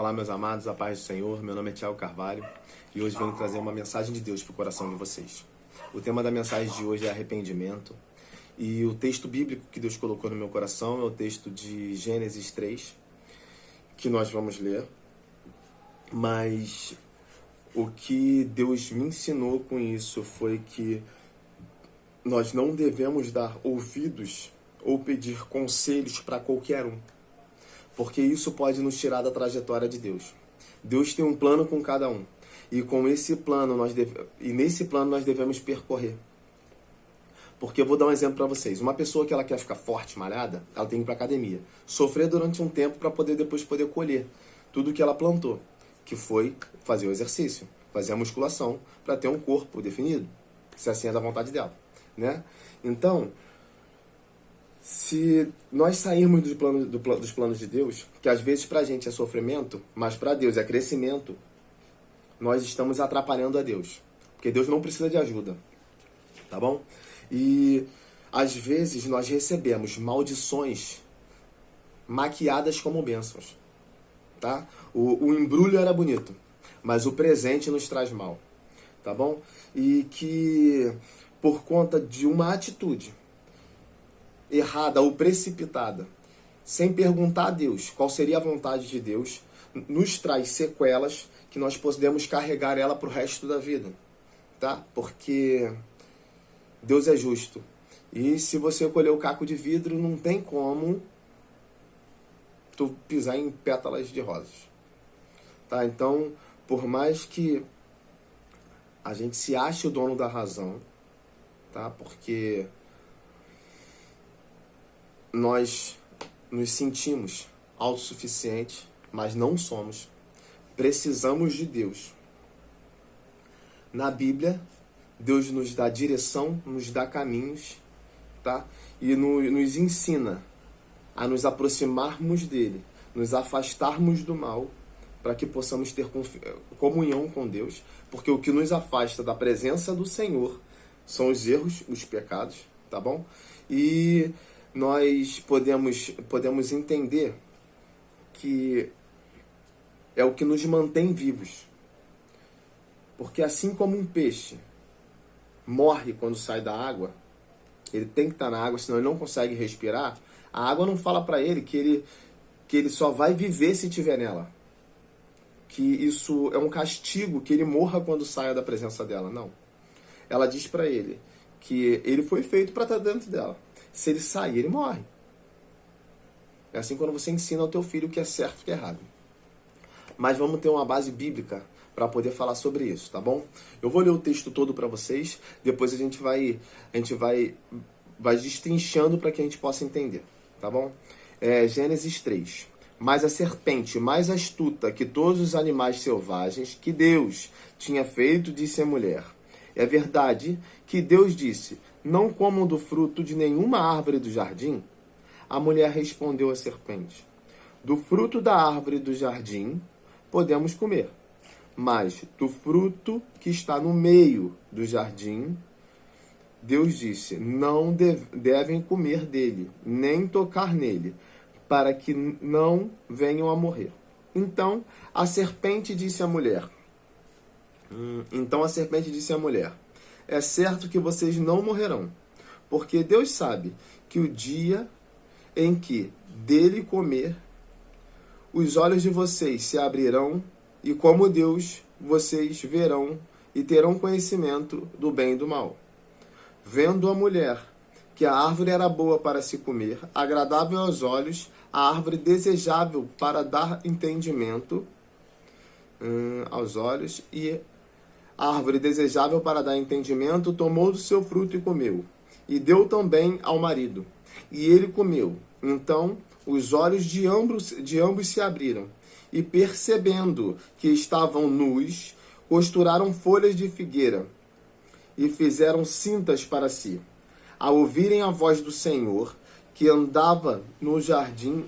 Olá, meus amados, a paz do Senhor. Meu nome é Thiago Carvalho e hoje venho trazer uma mensagem de Deus para o coração de vocês. O tema da mensagem de hoje é arrependimento e o texto bíblico que Deus colocou no meu coração é o texto de Gênesis 3, que nós vamos ler. Mas o que Deus me ensinou com isso foi que nós não devemos dar ouvidos ou pedir conselhos para qualquer um, porque isso pode nos tirar da trajetória de Deus. Deus tem um plano com cada um, e com esse plano nesse plano nós devemos percorrer. Porque eu vou dar um exemplo para vocês. Uma pessoa que ela quer ficar forte, malhada, ela tem que ir para academia, sofrer durante um tempo para depois poder colher tudo que ela plantou, que foi fazer o exercício, fazer a musculação para ter um corpo definido, se assim é da vontade dela, né? Então, se nós sairmos dos planos de Deus, que às vezes pra gente é sofrimento, mas pra Deus é crescimento, nós estamos atrapalhando a Deus. Porque Deus não precisa de ajuda, tá bom? E às vezes nós recebemos maldições maquiadas como bênçãos, tá? O embrulho era bonito, mas o presente nos traz mal, tá bom? E que por conta de uma atitude errada ou precipitada, sem perguntar a Deus qual seria a vontade de Deus, nos traz sequelas que nós podemos carregar ela para o resto da vida, tá? Porque Deus é justo. E se você colher o caco de vidro, não tem como tu pisar em pétalas de rosas, tá? Então, por mais que a gente se ache o dono da razão, tá? Porque nós nos sentimos autossuficientes, mas não somos. Precisamos de Deus. Na Bíblia, Deus nos dá direção, nos dá caminhos, tá? E nos ensina a nos aproximarmos dele, nos afastarmos do mal, para que possamos ter comunhão com Deus, porque o que nos afasta da presença do Senhor são os erros, os pecados, tá bom? E nós podemos entender que é o que nos mantém vivos. Porque assim como um peixe morre quando sai da água, ele tem que estar na água, senão ele não consegue respirar, a água não fala para ele que ele só vai viver se estiver nela. Que isso é um castigo, que ele morra quando saia da presença dela. Não. Ela diz para ele que ele foi feito para estar dentro dela. Se ele sair, ele morre. É assim quando você ensina ao teu filho o que é certo e o que é errado. Mas vamos ter uma base bíblica para poder falar sobre isso, tá bom? Eu vou ler o texto todo para vocês, depois a gente vai destrinchando para que a gente possa entender, tá bom? Gênesis 3. Mas a serpente, mais astuta que todos os animais selvagens que Deus tinha feito, disse à mulher: é verdade que Deus disse: não comam do fruto de nenhuma árvore do jardim? A mulher respondeu à serpente: do fruto da árvore do jardim podemos comer, mas do fruto que está no meio do jardim, Deus disse: não devem comer dele, nem tocar nele, para que não venham a morrer. Então a serpente disse à mulher: é certo que vocês não morrerão, porque Deus sabe que o dia em que dele comer, os olhos de vocês se abrirão, e como Deus, vocês verão e terão conhecimento do bem e do mal. Vendo a mulher que a árvore era boa para se comer, agradável aos olhos, a árvore desejável para dar entendimento aos olhos, e a árvore desejável para dar entendimento, tomou do seu fruto e comeu. E deu também ao marido, e ele comeu. Então os olhos de ambos se abriram, e percebendo que estavam nus, costuraram folhas de figueira, e fizeram cintas para si. Ao ouvirem a voz do Senhor, que andava no jardim,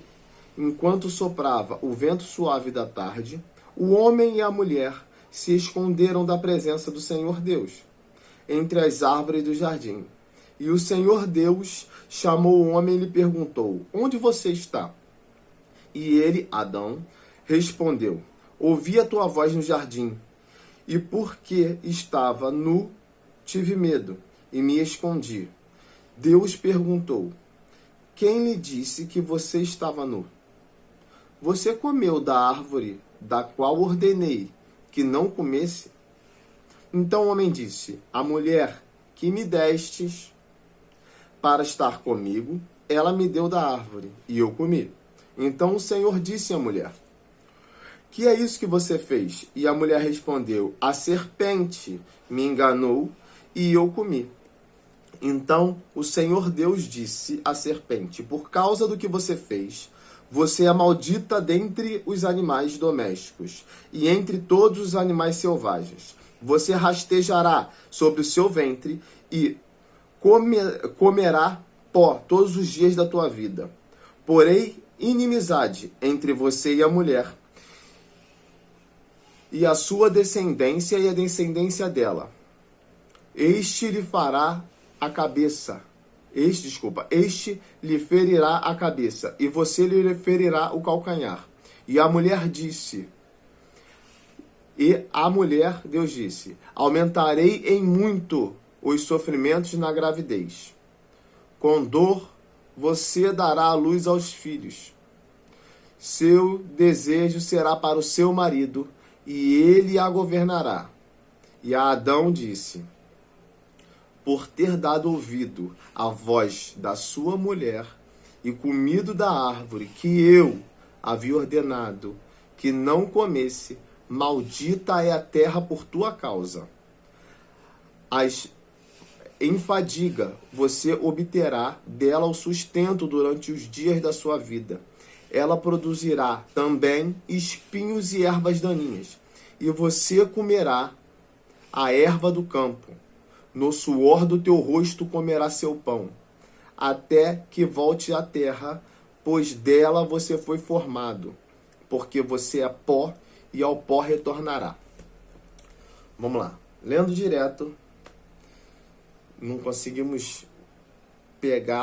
enquanto soprava o vento suave da tarde, o homem e a mulher se esconderam da presença do Senhor Deus, entre as árvores do jardim. E o Senhor Deus chamou o homem e lhe perguntou: onde você está? E ele, Adão, respondeu: ouvi a tua voz no jardim, e porque estava nu, tive medo e me escondi. Deus perguntou: quem lhe disse que você estava nu? Você comeu da árvore da qual ordenei que não comesse? Então o homem disse: a mulher que me destes para estar comigo, ela me deu da árvore, e eu comi. Então o Senhor disse à mulher: que é isso que você fez? E a mulher respondeu: a serpente me enganou e eu comi. Então o Senhor Deus disse à serpente: por causa do que você fez, você é maldita dentre os animais domésticos e entre todos os animais selvagens. Você rastejará sobre o seu ventre e comerá pó todos os dias da tua vida. Porém, inimizade entre você e a mulher, e a sua descendência e a descendência dela. Este lhe fará a cabeça. Este lhe ferirá a cabeça, e você lhe ferirá o calcanhar. E a mulher disse, Deus disse: aumentarei em muito os sofrimentos na gravidez. Com dor você dará à luz aos filhos. Seu desejo será para o seu marido, e ele a governará. E a Adão disse: por ter dado ouvido à voz da sua mulher e comido da árvore que eu havia ordenado que não comesse, maldita é a terra por tua causa. Em fadiga você obterá dela o sustento durante os dias da sua vida. Ela produzirá também espinhos e ervas daninhas, e você comerá a erva do campo. No suor do teu rosto comerá seu pão, até que volte à terra, pois dela você foi formado, porque você é pó e ao pó retornará. Vamos lá. Lendo direto, não conseguimos pegar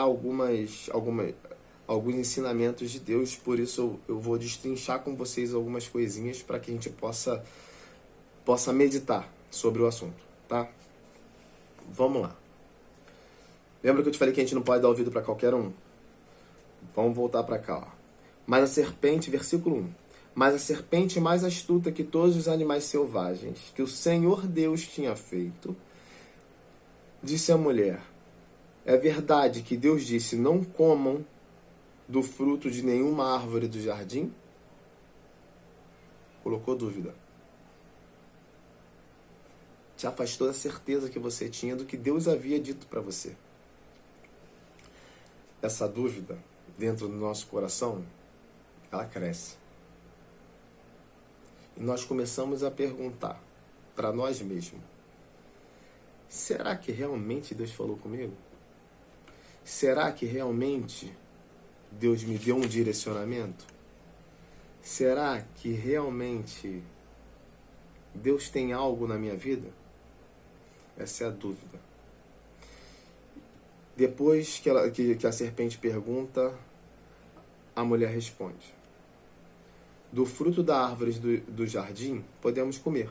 alguns ensinamentos de Deus, por isso eu vou destrinchar com vocês algumas coisinhas para que a gente possa meditar sobre o assunto, tá? Vamos lá. Lembra que eu te falei que a gente não pode dar ouvido para qualquer um? Vamos voltar para cá. Ó. Mas a serpente, versículo 1. Mas a serpente mais astuta que todos os animais selvagens que o Senhor Deus tinha feito, disse à mulher: é verdade que Deus disse, não comam do fruto de nenhuma árvore do jardim? Colocou dúvida. Te afastou da certeza que você tinha do que Deus havia dito para você. Essa dúvida, dentro do nosso coração, ela cresce. E nós começamos a perguntar para nós mesmos: será que realmente Deus falou comigo? Será que realmente Deus me deu um direcionamento? Será que realmente Deus tem algo na minha vida? Essa é a dúvida. Depois que a serpente pergunta, a mulher responde: do fruto da árvore do jardim podemos comer,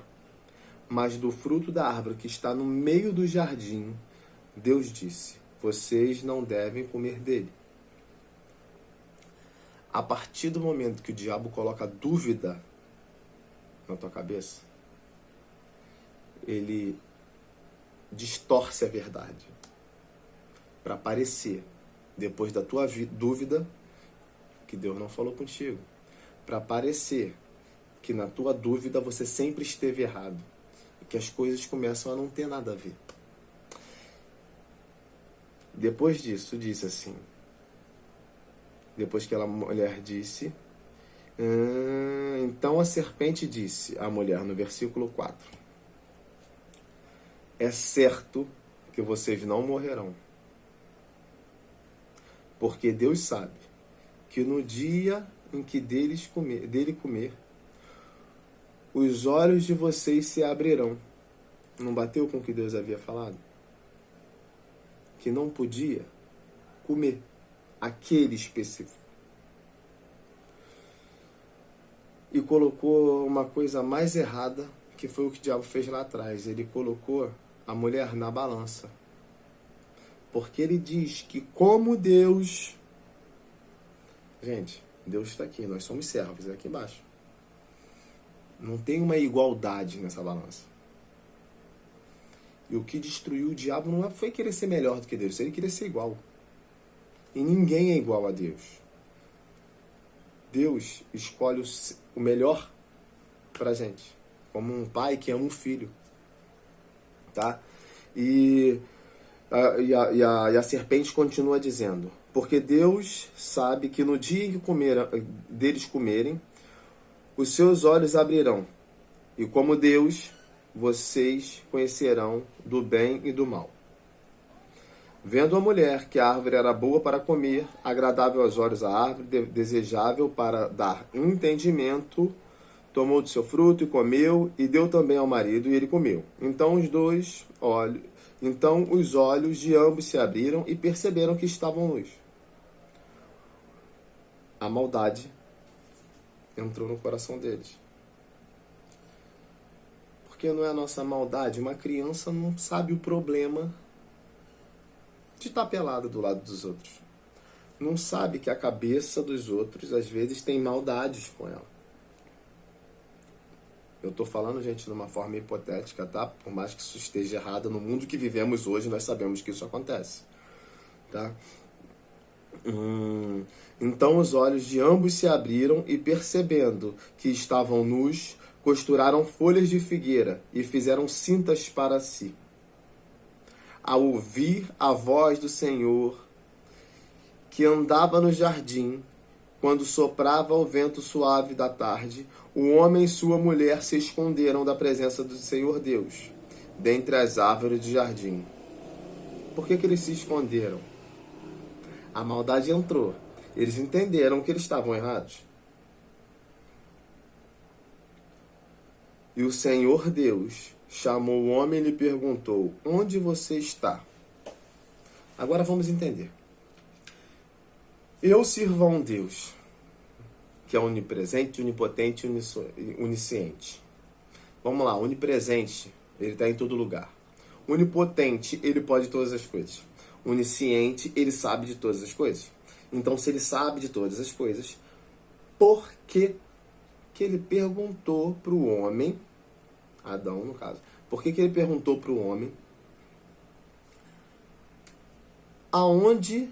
mas do fruto da árvore que está no meio do jardim, Deus disse: vocês não devem comer dele. A partir do momento que o diabo coloca dúvida na tua cabeça, ele distorce a verdade para parecer, depois da tua dúvida, que Deus não falou contigo, para parecer que na tua dúvida você sempre esteve errado e que as coisas começam a não ter nada a ver. Depois disso, disse assim, depois que a mulher disse, então a serpente disse à mulher, no versículo 4, é certo que vocês não morrerão, porque Deus sabe que no dia em que dele comer, os olhos de vocês se abrirão. Não bateu com o que Deus havia falado? Que não podia comer aquele específico. e colocou uma coisa mais errada, que foi o que o diabo fez lá atrás. Ele colocou a mulher na balança. Porque ele diz que como Deus... Gente, Deus está aqui, nós somos servos, é aqui embaixo. Não tem uma igualdade nessa balança. E o que destruiu o diabo não foi querer ser melhor do que Deus, ele queria ser igual. E ninguém é igual a Deus. Deus escolhe o melhor pra gente, como um pai que ama um filho. Tá? E a serpente continua dizendo: porque Deus sabe que no dia em que deles comerem, os seus olhos abrirão, e como Deus, vocês conhecerão do bem e do mal. Vendo a mulher que a árvore era boa para comer, agradável aos olhos a árvore, desejável para dar entendimento, tomou do seu fruto e comeu, e deu também ao marido, e ele comeu. Então os olhos de ambos se abriram e perceberam que estavam nus. A maldade entrou no coração deles. Porque não é a nossa maldade. Uma criança não sabe o problema de estar pelada do lado dos outros. Não sabe que a cabeça dos outros, às vezes, tem maldades com ela. Eu estou falando, gente, de uma forma hipotética, tá? Por mais que isso esteja errado, no mundo que vivemos hoje, nós sabemos que isso acontece. Tá? Então os olhos de ambos se abriram e, percebendo que estavam nus, costuraram folhas de figueira e fizeram cintas para si. Ao ouvir a voz do Senhor, que andava no jardim, quando soprava o vento suave da tarde, o homem e sua mulher se esconderam da presença do Senhor Deus, dentre as árvores do jardim. Por que eles se esconderam? A maldade entrou. Eles entenderam que eles estavam errados. E o Senhor Deus chamou o homem e lhe perguntou: onde você está? Agora vamos entender. Eu sirvo a um Deus que é onipresente, onipotente e onisciente. Vamos lá, onipresente, ele está em todo lugar. Onipotente, ele pode todas as coisas. Onisciente, ele sabe de todas as coisas. Então, se ele sabe de todas as coisas, por que ele perguntou para o homem, Adão no caso, por que ele perguntou para o homem aonde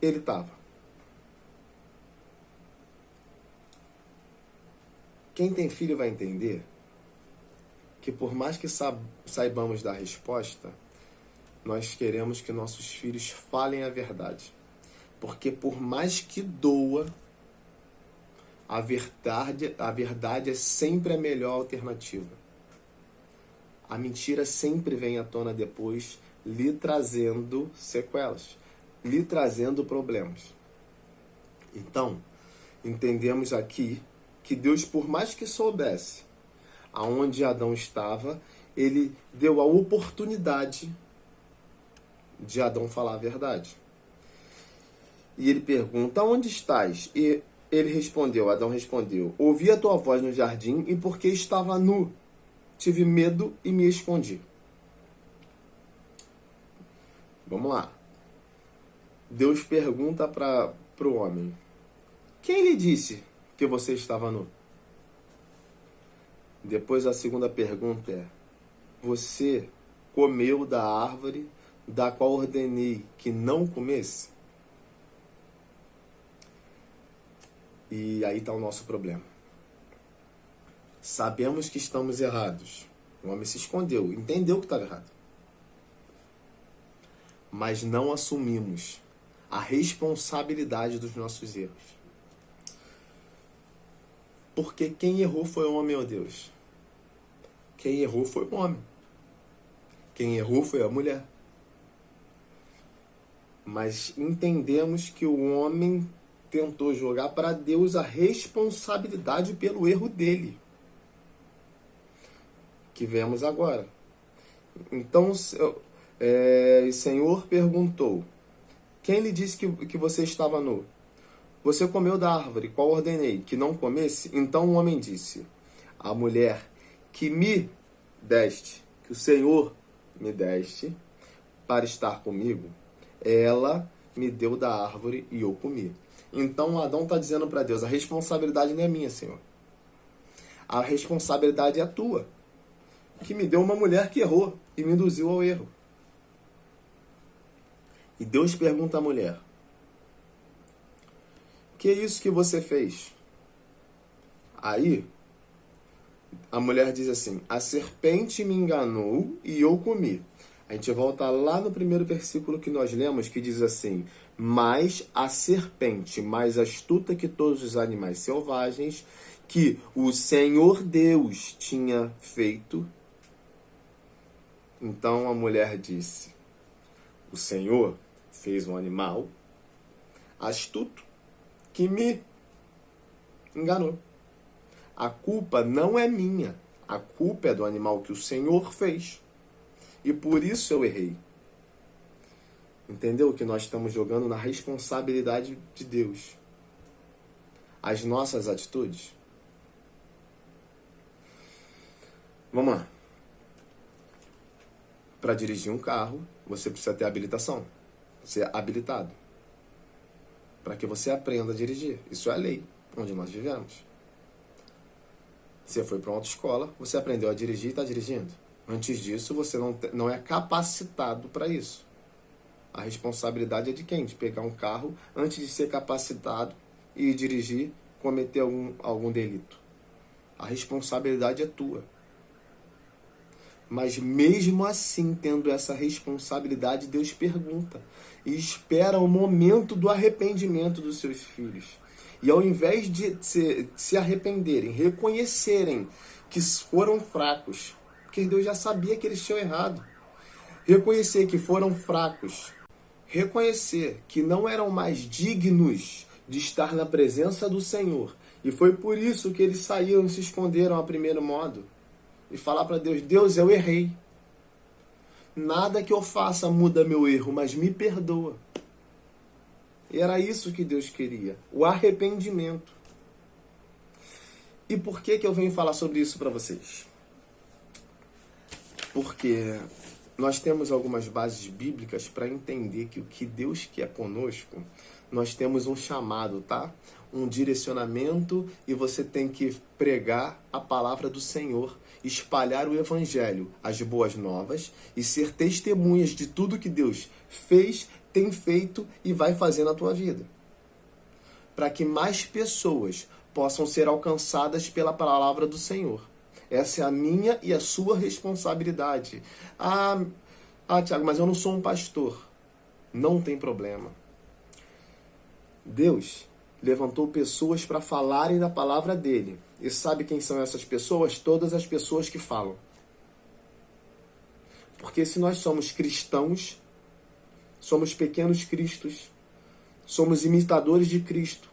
ele estava? Quem tem filho vai entender que por mais que saibamos dar resposta, nós queremos que nossos filhos falem a verdade. Porque por mais que doa, a verdade é sempre a melhor alternativa. A mentira sempre vem à tona depois, lhe trazendo sequelas, lhe trazendo problemas. Então, entendemos aqui que Deus, por mais que soubesse aonde Adão estava, ele deu a oportunidade de Adão falar a verdade. E ele pergunta: onde estás? E Adão respondeu: ouvi a tua voz no jardim e porque estava nu, tive medo e me escondi. Vamos lá. Deus pergunta para o homem: quem lhe disse que você estava nu? Depois a segunda pergunta é: você comeu da árvore da qual ordenei que não comesse? E aí está o nosso problema. Sabemos que estamos errados. O homem se escondeu, entendeu que estava errado. Mas não assumimos a responsabilidade dos nossos erros. Porque quem errou foi o homem, ó Deus. Quem errou foi o homem. Quem errou foi a mulher. Mas entendemos que o homem tentou jogar para Deus a responsabilidade pelo erro dele. Que vemos agora. Então, o Senhor perguntou: quem lhe disse que você estava nu? você comeu da árvore, qual ordenei que não comesse? Então o homem disse, a mulher que me deste, que o Senhor me deste, para estar comigo, ela me deu da árvore e eu comi. Então Adão está dizendo para Deus, a responsabilidade não é minha, Senhor. A responsabilidade é tua, que me deu uma mulher que errou e me induziu ao erro. E Deus pergunta à mulher, que é isso que você fez? Aí, a mulher diz assim, a serpente me enganou e eu comi. A gente volta lá no primeiro versículo que nós lemos, que diz assim, mas a serpente, mais astuta que todos os animais selvagens, que o Senhor Deus tinha feito. Então a mulher disse, o Senhor fez um animal astuto que me enganou. A culpa não é minha, a culpa é do animal que o Senhor fez. E por isso eu errei. Entendeu que nós estamos jogando na responsabilidade de Deus? As nossas atitudes? Vamos lá. Para dirigir um carro, você precisa ter habilitação. Você é habilitado. Para que você aprenda a dirigir. Isso é a lei, onde nós vivemos. Você foi para uma autoescola, você aprendeu a dirigir e está dirigindo. Antes disso, você não é capacitado para isso. A responsabilidade é de quem? De pegar um carro antes de ser capacitado e dirigir, cometer algum delito. A responsabilidade é tua. Mas mesmo assim, tendo essa responsabilidade, Deus pergunta e espera o momento do arrependimento dos seus filhos. E ao invés de se arrependerem, reconhecerem que foram fracos, porque Deus já sabia que eles tinham errado, reconhecer que foram fracos, reconhecer que não eram mais dignos de estar na presença do Senhor, e foi por isso que eles saíram e se esconderam a primeiro modo, e falar para Deus, Deus, eu errei. Nada que eu faça muda meu erro, mas me perdoa. E era isso que Deus queria, o arrependimento. E por que eu venho falar sobre isso para vocês? Porque nós temos algumas bases bíblicas para entender que o que Deus quer conosco, nós temos um chamado, tá? Um direcionamento e você tem que pregar a palavra do Senhor, espalhar o evangelho, as boas novas e ser testemunhas de tudo que Deus fez, tem feito e vai fazer na tua vida. Para que mais pessoas possam ser alcançadas pela palavra do Senhor. Essa é a minha e a sua responsabilidade. Tiago, mas eu não sou um pastor. Não tem problema. Deus levantou pessoas para falarem da palavra dele. E sabe quem são essas pessoas? Todas as pessoas que falam. Porque se nós somos cristãos, somos pequenos cristos, somos imitadores de Cristo,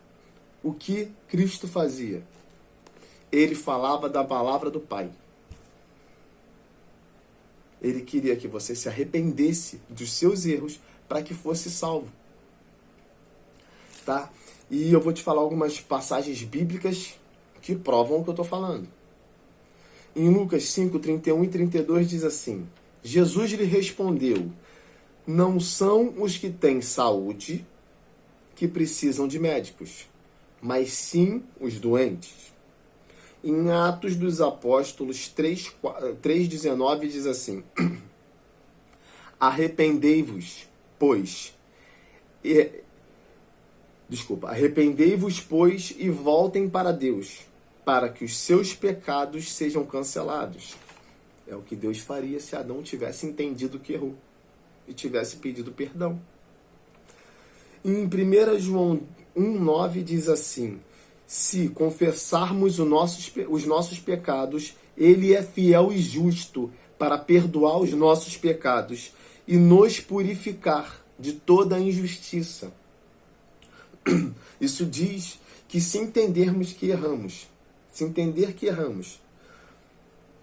o que Cristo fazia? Ele falava da palavra do Pai. Ele queria que você se arrependesse dos seus erros para que fosse salvo. Tá? E eu vou te falar algumas passagens bíblicas que provam o que eu estou falando. Em Lucas 5, 31 e 32 diz assim, Jesus lhe respondeu, não são os que têm saúde que precisam de médicos, mas sim os doentes. Em Atos dos Apóstolos 3,19 diz assim, arrependei-vos, pois, e voltem para Deus, para que os seus pecados sejam cancelados. É o que Deus faria se Adão tivesse entendido que errou e tivesse pedido perdão. Em 1 João 1,9 diz assim, se confessarmos os nossos pecados, Ele é fiel e justo para perdoar os nossos pecados e nos purificar de toda a injustiça. Isso diz que se entendermos que erramos,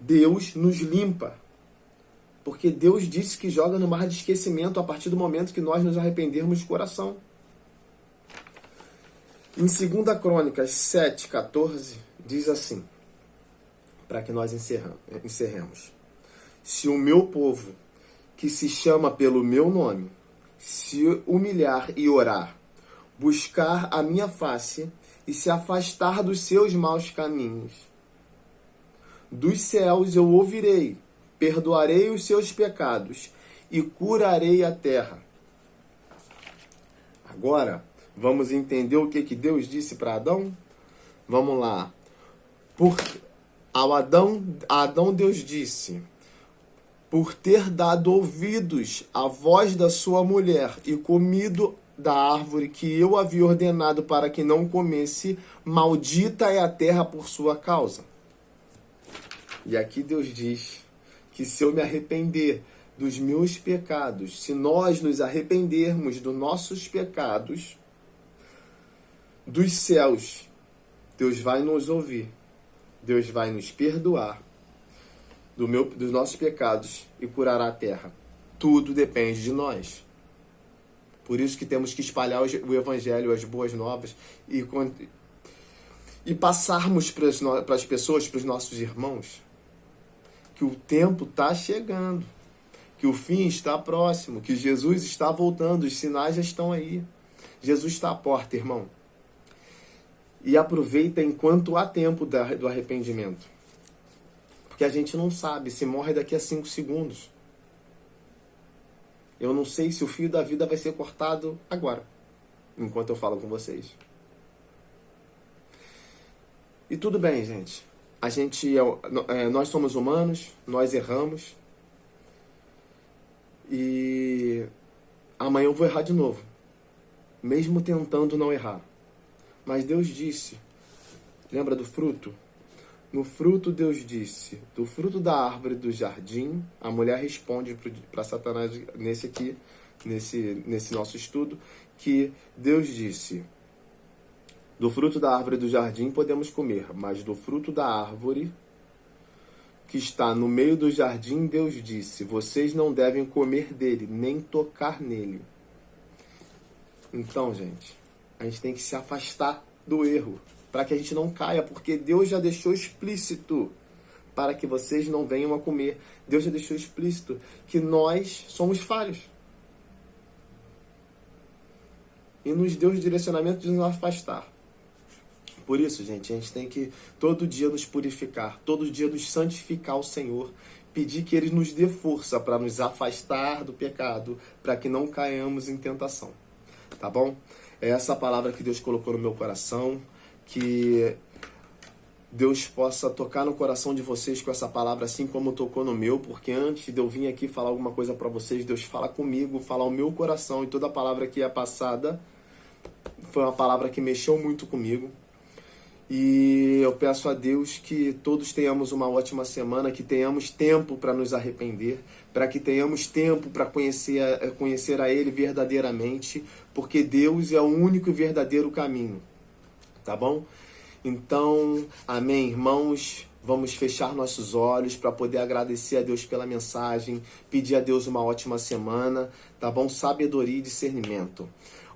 Deus nos limpa. Porque Deus disse que joga no mar de esquecimento a partir do momento que nós nos arrependermos de coração. Em 2 Crônicas 7:14, diz assim, para que nós encerremos. Se o meu povo, que se chama pelo meu nome, se humilhar e orar, buscar a minha face e se afastar dos seus maus caminhos, dos céus eu ouvirei, perdoarei os seus pecados e curarei a terra. Agora, vamos entender o que Deus disse para Adão? Vamos lá. A Adão Deus disse, por ter dado ouvidos à voz da sua mulher e comido da árvore que eu havia ordenado para que não comesse, maldita é a terra por sua causa. E aqui Deus diz que se eu me arrepender dos meus pecados, se nós nos arrependermos dos nossos pecados, dos céus, Deus vai nos ouvir, Deus vai nos perdoar dos nossos pecados e curará a terra. Tudo depende de nós. Por isso que temos que espalhar o evangelho, as boas novas e passarmos para as pessoas, para os nossos irmãos, que o tempo está chegando, que o fim está próximo, que Jesus está voltando, os sinais já estão aí. Jesus está à porta, irmão. E aproveita enquanto há tempo do arrependimento. Porque a gente não sabe se morre daqui a 5 segundos. Eu não sei se o fio da vida vai ser cortado agora, enquanto eu falo com vocês. E tudo bem, gente. Nós somos humanos, nós erramos. E amanhã eu vou errar de novo, mesmo tentando não errar. Mas Deus disse, lembra do fruto? No fruto Deus disse, do fruto da árvore do jardim, a mulher responde para Satanás nesse nosso estudo, que Deus disse, do fruto da árvore do jardim podemos comer, mas do fruto da árvore que está no meio do jardim, Deus disse, vocês não devem comer dele, nem tocar nele. Então, gente, a gente tem que se afastar do erro, para que a gente não caia, porque Deus já deixou explícito para que vocês não venham a comer. Deus já deixou explícito que nós somos falhos. E nos deu o direcionamento de nos afastar. Por isso, gente, a gente tem que todo dia nos purificar, todo dia nos santificar ao Senhor, pedir que Ele nos dê força para nos afastar do pecado, para que não caiamos em tentação. Tá bom? É essa palavra que Deus colocou no meu coração, que Deus possa tocar no coração de vocês com essa palavra, assim como tocou no meu, porque antes de eu vir aqui falar alguma coisa para vocês, Deus fala comigo, fala ao meu coração, e toda a palavra que é passada foi uma palavra que mexeu muito comigo. E eu peço a Deus que todos tenhamos uma ótima semana, que tenhamos tempo para nos arrepender, para que tenhamos tempo para conhecer a Ele verdadeiramente, porque Deus é o único e verdadeiro caminho. Tá bom? Então, amém, irmãos. Vamos fechar nossos olhos para poder agradecer a Deus pela mensagem, pedir a Deus uma ótima semana, tá bom? Sabedoria e discernimento.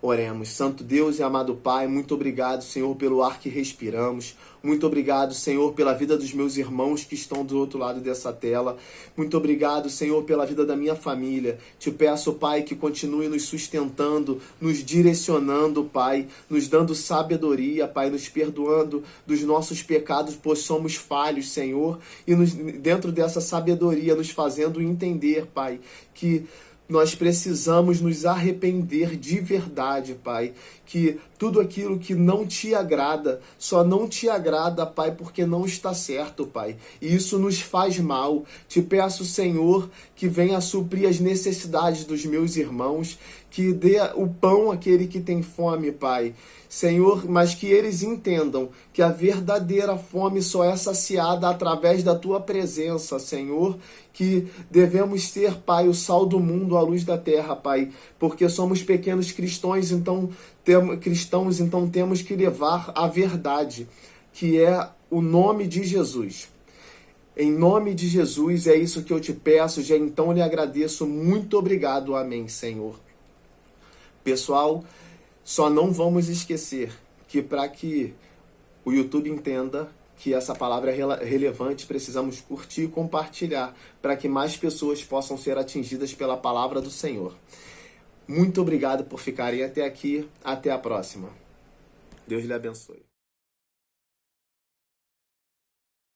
Oremos. Santo Deus e amado Pai, muito obrigado, Senhor, pelo ar que respiramos. Muito obrigado, Senhor, pela vida dos meus irmãos que estão do outro lado dessa tela. Muito obrigado, Senhor, pela vida da minha família. Te peço, Pai, que continue nos sustentando, nos direcionando, Pai, nos dando sabedoria, Pai, nos perdoando dos nossos pecados, pois somos falhos, Senhor, e dentro dessa sabedoria nos fazendo entender, Pai, que nós precisamos nos arrepender de verdade, Pai. Que tudo aquilo que não te agrada, só não te agrada, Pai, porque não está certo, Pai. E isso nos faz mal. Te peço, Senhor, que venha suprir as necessidades dos meus irmãos, que dê o pão àquele que tem fome, Pai. Senhor, mas que eles entendam que a verdadeira fome só é saciada através da Tua presença, Senhor, que devemos ser, Pai, o sal do mundo, a luz da terra, Pai, porque somos pequenos cristãos, então temos que levar a verdade, que é o nome de Jesus. Em nome de Jesus, é isso que eu te peço, já então lhe agradeço, muito obrigado, amém, Senhor. Pessoal, só não vamos esquecer que para que o YouTube entenda que essa palavra é relevante, precisamos curtir e compartilhar para que mais pessoas possam ser atingidas pela palavra do Senhor. Muito obrigado por ficarem até aqui. Até a próxima. Deus lhe abençoe.